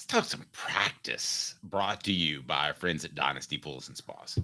Let's talk some practice brought to you by our friends at Dynasty Pools and Spas.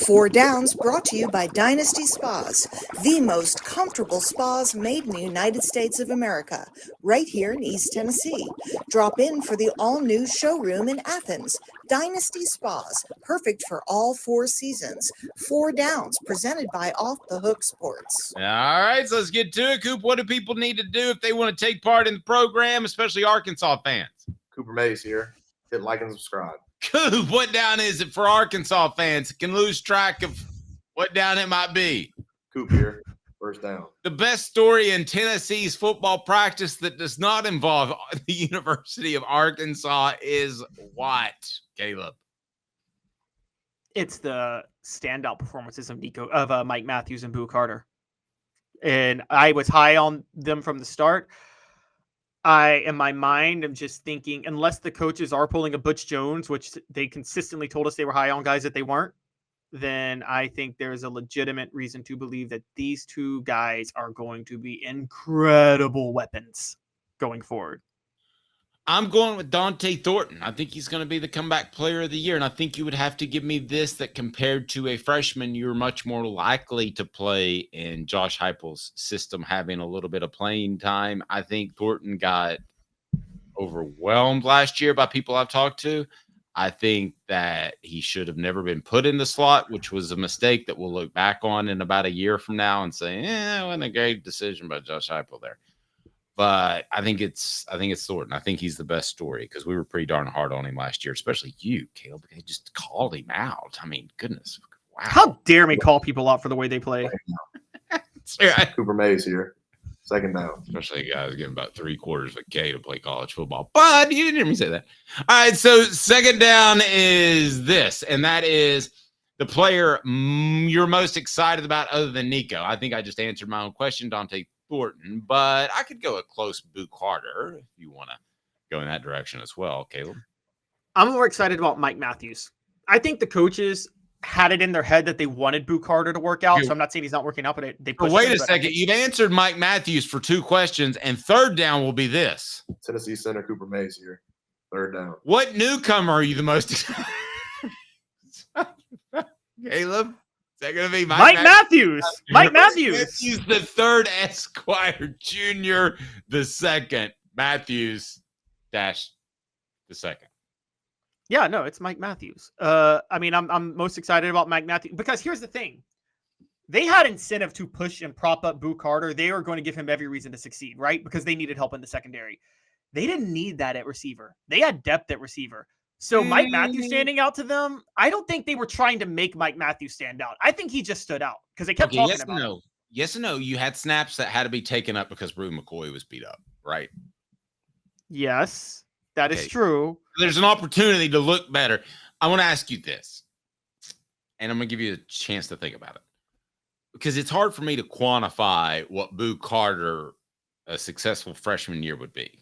Four Downs brought to you by Dynasty Spas, the most comfortable spas made in the United States of America, right here in East Tennessee. Drop in for the all-new showroom in Athens. Dynasty Spas, perfect for all four seasons. Four Downs, presented by Off the Hook Sports. All right, so let's get to it. Coop, what do people need to do if they want to take part in the program, especially Arkansas fans? Cooper Mays here. Hit like and subscribe. Coop, what down is it for Arkansas fans? Can lose track of what down it might be. Coop here. First down. The best story in Tennessee's football practice that does not involve the University of Arkansas is what, Caleb? It's the standout performances of Mike Matthews and Boo Carter. And I was high on them from the start. In my mind, I'm just thinking, unless the coaches are pulling a Butch Jones, which they consistently told us they were high on guys that they weren't, then I think there's a legitimate reason to believe that these two guys are going to be incredible weapons going forward. I'm going with Dante Thornton. I think he's going to be the comeback player of the year. And I think you would have to give me this, that compared to a freshman, you're much more likely to play in Josh Heupel's system, having a little bit of playing time. I think Thornton got overwhelmed last year by people I've talked to. I think that he should have never been put in the slot, which was a mistake that we'll look back on in about a year from now and say, it wasn't a great decision by Josh Heupel there. But I think it's Thornton. I think he's the best story because we were pretty darn hard on him last year, especially you, Caleb. They just called him out. I mean, goodness. Wow. How dare me call people out for the way they play? Cooper Mays here. Second down. Especially guys getting about 3/4 of a K to play college football. But you didn't hear me say that. All right, so second down is this, and that is the player you're most excited about other than Nico. I think I just answered my own question, Dante Thornton, but I could go a close Boo Carter if you want to go in that direction as well, Caleb. I'm more excited about Mike Matthews. I think the coaches had it in their head that they wanted Boo Carter to work out, so I'm not saying he's not working out, but they pushed wait him, a second. You've answered Mike Matthews for 2 questions, and third down will be this. Tennessee center Cooper Mays here. Third down. What newcomer are you the most excited? Caleb? Is that going to be Mike Matthews? Mike Matthews. Matthews, the third, Esquire Jr., the second. Matthews dash the second. Yeah, no, it's Mike Matthews. I mean, I'm most excited about Mike Matthews because here's the thing. They had incentive to push and prop up Boo Carter. They were going to give him every reason to succeed, right? Because they needed help in the secondary. They didn't need that at receiver. They had depth at receiver. So Mike Matthews standing out to them, I don't think they were trying to make Mike Matthews stand out. I think he just stood out because they kept talking about him. Yes and no. You had snaps that had to be taken up because Brew McCoy was beat up, right? Yes, that is true. There's an opportunity to look better. I want to ask you this, and I'm going to give you a chance to think about it because it's hard for me to quantify what Boo Carter, a successful freshman year, would be.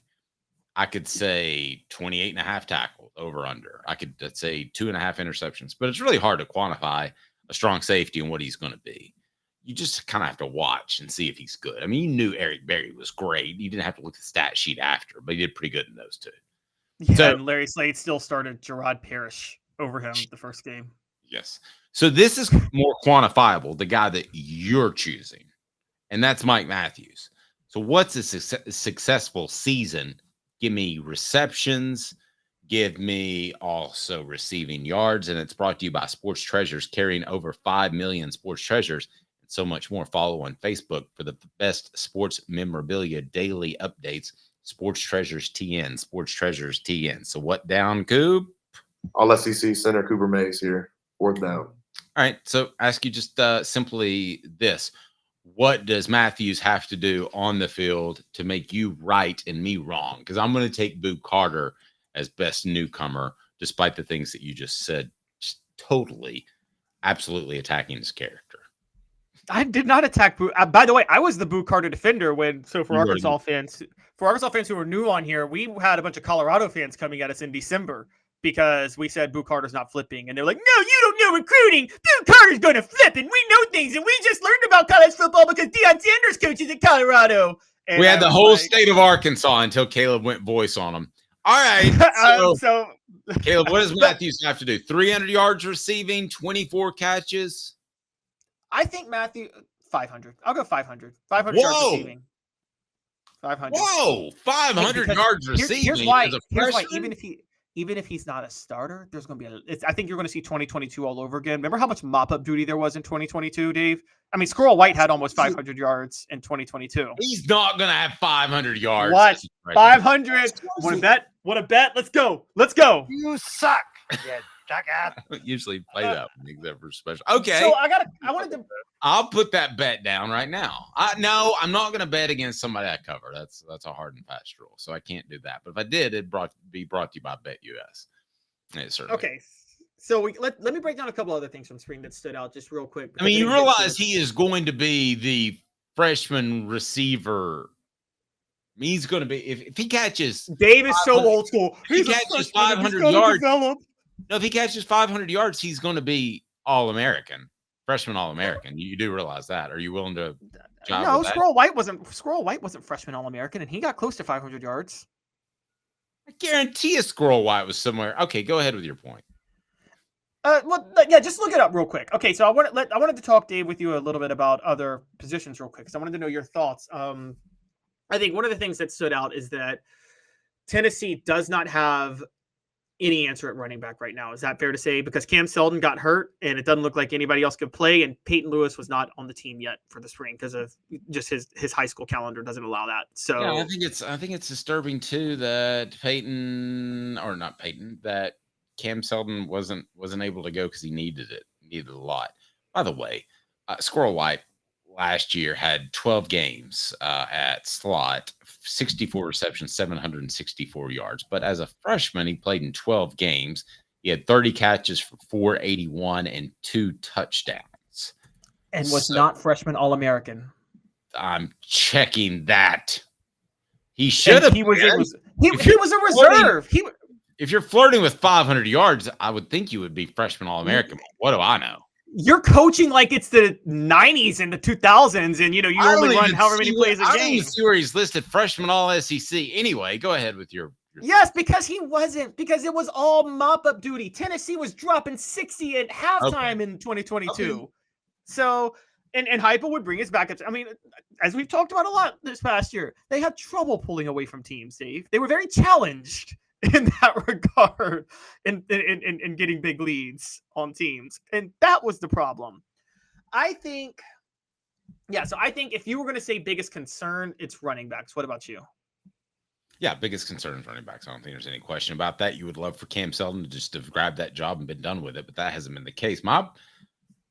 I could say 28.5 tackles over under. I could say 2.5 interceptions, but it's really hard to quantify a strong safety and what he's going to be. You just kind of have to watch and see if he's good. I mean, you knew Eric Berry was great. You didn't have to look at the stat sheet after, but he did pretty good in those two. Yeah, so, and Larry Slade still started Gerard Parrish over him the first game. Yes. So this is more quantifiable, the guy that you're choosing, and that's Mike Matthews. So what's a successful season? Give me receptions. Give me also receiving yards. And it's brought to you by Sports Treasures, carrying over 5 million sports treasures and so much more. Follow on Facebook for the best sports memorabilia daily updates. Sports Treasures TN. Sports Treasures TN. So what down, Coop? All SEC center Cooper Mays here. Fourth down. All right. So ask you just simply this. What does Matthews have to do on the field to make you right and me wrong? Because I'm going to take Boo Carter as best newcomer, despite the things that you just said, just totally, absolutely attacking his character. I did not attack Boo. By the way, I was the Boo Carter defender for Arkansas fans who are new on here, we had a bunch of Colorado fans coming at us in December because we said Boo Carter's not flipping. And they're like, no, you don't know recruiting. Boo Carter's going to flip, and we know things, and we just learned about college football because Deion Sanders coaches at Colorado. And we had the whole state of Arkansas until Caleb went voice on them. All right. So, So Caleb, what does Matthews have to do? 300 yards receiving, 24 catches. I think Matthew 500. I'll go 500. 500 yards Whoa. receiving. 500. Whoa, 500 Because yards receiving. Here's why. as a Here's why. freshman? Even if he's not a starter, there's going to be I think you're going to see 2022 all over again. Remember how much mop-up duty there was in 2022, Dave? I mean, Squirrel White had almost 500 yards in 2022. He's not going to have 500 yards. What? as a freshman. 500. Want to bet? Want to bet? Let's go. Let's go. You suck. Yeah, jackass. I don't usually play that one except for special. Okay. So I wanted to. I'll put that bet down right now. No, I'm not going to bet against somebody I cover. That's a hard and fast rule, so I can't do that. But if I did, it'd be brought to you by BetUS. It certainly. Okay, so let me break down a couple other things from spring that stood out just real quick. I mean, you realize he is going to be the freshman receiver. I mean, he's going to be if he catches. Dave is so old school. He He's a catches freshman, 500 he's gotta yards. develop. No, if he catches 500 yards, he's going to be All-American, freshman All-American. You do realize that? Are you willing to? No, Squirrel White wasn't freshman All-American, and he got close to 500 yards. I guarantee a Squirrel White was somewhere. Okay, go ahead with your point. Yeah, just look it up real quick. Okay, so I wanted to talk, Dave, with you a little bit about other positions real quick because I wanted to know your thoughts. I think one of the things that stood out is that Tennessee does not have any answer at running back right now. Is that fair to say? Because Cam Seldon got hurt, and it doesn't look like anybody else could play, and Peyton Lewis was not on the team yet for the spring because of just his high school calendar doesn't allow that. So yeah, I think it's disturbing too that that Cam Seldon wasn't able to go because he needed it. He needed a lot. By the way, Squirrel White last year had 12 games at slot, 64 receptions, 764 yards. But as a freshman, he played in 12 games. He had 30 catches for 481 and 2 touchdowns. And was not freshman All-American. I'm checking that. He should have. He was a reserve. If you're flirting with 500 yards, I would think you would be freshman All-American. What do I know? You're coaching like it's the 90s and the 2000s, and you only run however many plays a game. I don't even see where he's listed freshman All-SEC. Anyway, go ahead with your Yes, because he wasn't. Because it was all mop-up duty. Tennessee was dropping 60 at halftime in 2022. Okay. So, and Heupel would bring us back. I mean, as we've talked about a lot this past year, they had trouble pulling away from teams, Dave. They were very challenged in that regard in getting big leads on teams. And that was the problem. I think if you were going to say biggest concern, it's running backs. What about you? Yeah, biggest concern is running backs. I don't think there's any question about that. You would love for Cam Seldon to just have grabbed that job and been done with it, but that hasn't been the case. My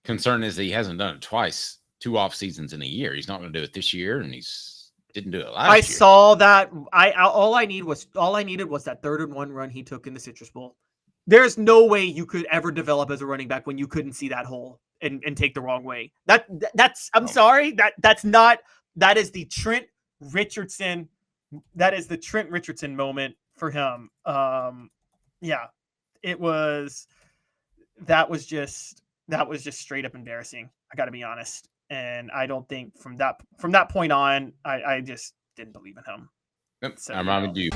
concern is that he hasn't done it twice, 2 off seasons in a year. He's not going to do it this year, and didn't do it last year. I saw that. All I needed was that 3rd and 1 run he took in the Citrus Bowl. There's no way you could ever develop as a running back when you couldn't see that hole and take the wrong way. Sorry. That is the Trent Richardson. That is the Trent Richardson moment for him. Yeah, that was just straight up embarrassing. I got to be honest. And I don't think from that point on, I just didn't believe in him. Yep, so, I'm with you.